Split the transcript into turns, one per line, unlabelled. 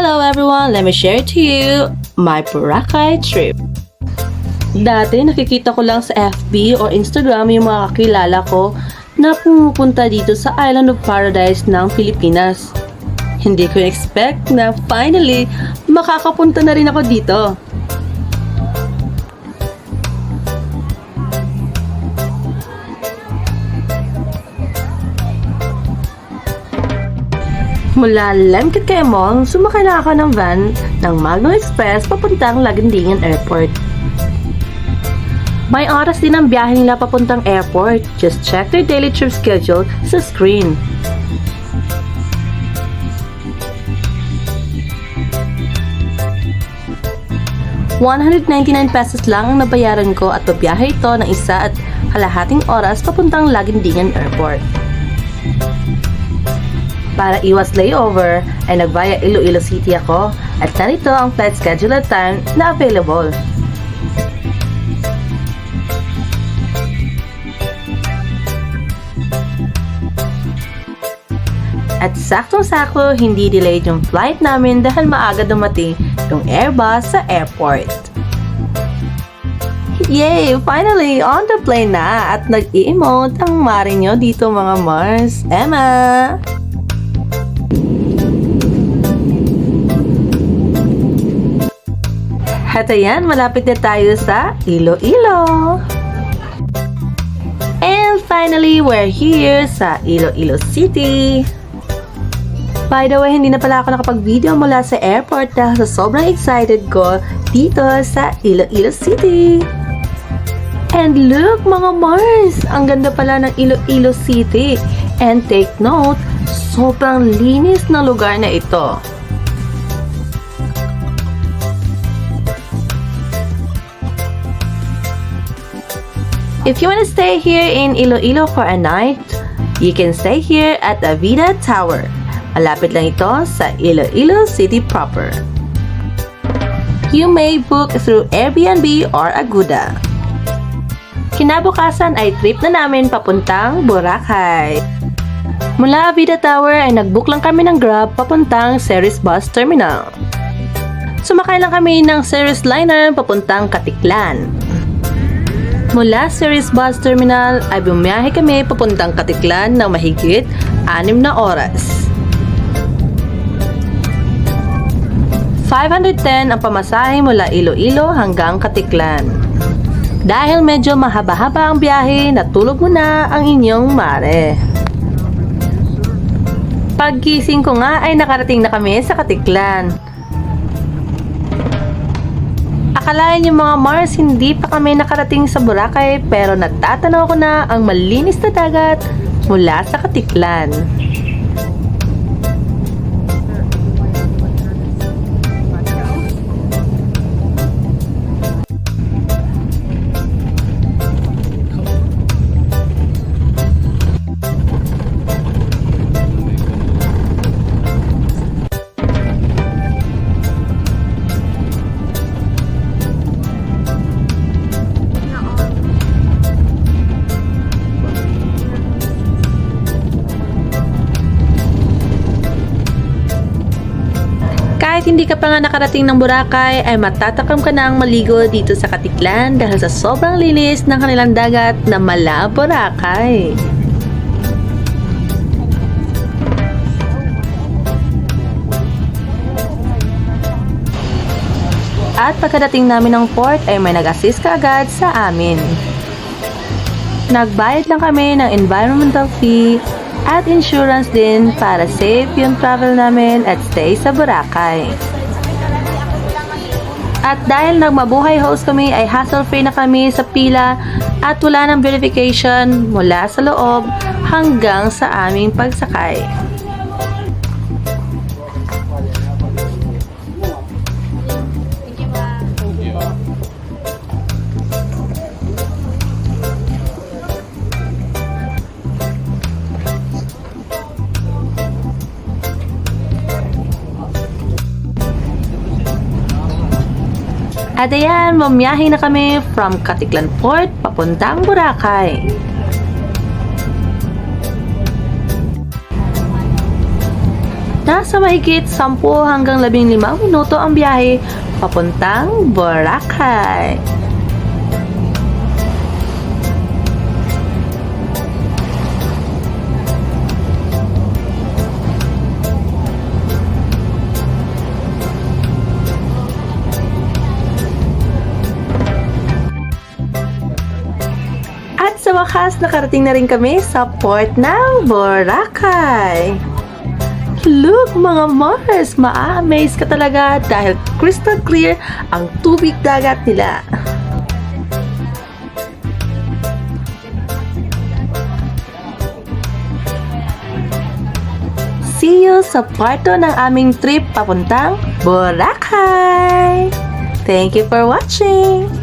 Hello everyone! Let me share to you my Boracay trip. Dati nakikita ko lang sa FB o Instagram yung mga kakilala ko na pumupunta dito sa Island of Paradise ng Pilipinas. Hindi ko expect na finally makakapunta na rin ako dito. Mula Lemkit Mall, sumakay na ako ng van ng Magno Express papuntang Lagandingan Airport. May oras din ang biyahe nila papuntang airport. Just check their daily trip schedule sa screen. ₱199 lang ang nabayaran ko at babiyahe ito ng 1.5 oras papuntang Lagandingan Airport. Para iwas layover, ay nag-via Iloilo City ako at narito ang flight schedule at time na available. At saktong-sakto, hindi delayed yung flight namin dahil maaga dumating yung Airbus sa airport. Yay! Finally, on the plane na at nag-i-emote ang mare nyo dito mga Mars. Emma! At ayan, malapit na tayo sa Iloilo. And finally, we're here sa Iloilo City. By the way, hindi na pala ako nakapag-video mula sa airport dahil sa sobrang excited ko dito sa Iloilo City. And look mga Mars, ang ganda pala ng Iloilo City. And take note, sobrang linis na lugar na ito. If you want to stay here in Iloilo for a night, you can stay here at the Vida Tower. Malapit lang ito sa Iloilo City proper. You may book through Airbnb or Agoda. Kinabukasan ay trip na namin papuntang Boracay. Mula Vida Tower ay nagbook lang kami ng Grab papuntang Ceres Bus Terminal. Sumakay lang kami ng Ceres Liner papuntang Katiklan. Mula Ceres Bus Terminal ay bumiyahe kami papuntang Katiklan ng mahigit 6 na oras. 510 ang pamasahe mula Iloilo hanggang Katiklan. Dahil medyo mahaba-haba ang biyahe, natulog muna ang inyong mare. Paggising ko nga ay nakarating na kami sa Katiklan. Akalain yung mga Mars, hindi pa kami nakarating sa Boracay pero natatanaw ko na ang malinis na dagat mula sa Katiklan. Kahit hindi ka pa nga nakarating ng Boracay, ay matatakam ka na ang maligo dito sa Katiklan dahil sa sobrang linis ng kanilang dagat na mala Boracay. At pagkadating namin ng port ay may nag-assist ka agad sa amin. Nagbayad lang kami ng environmental fee at insurance din para safe yung travel namin at stay sa Boracay. At dahil nagmabuhay host kami ay hassle-free na kami sa pila at wala ng verification mula sa loob hanggang sa aming pagsakay. At ayan, bumiyahe na kami from Katiklan Port papuntang Boracay. Nasa mahigit 10 hanggang 15 minuto ang biyahe papuntang Boracay. At sa wakas, nakarating na rin kami sa port ng Boracay. Look mga Mars, ma-amaze ka talaga dahil crystal clear ang tubig dagat nila. See you sa part 2 ng aming trip papuntang Boracay. Thank you for watching!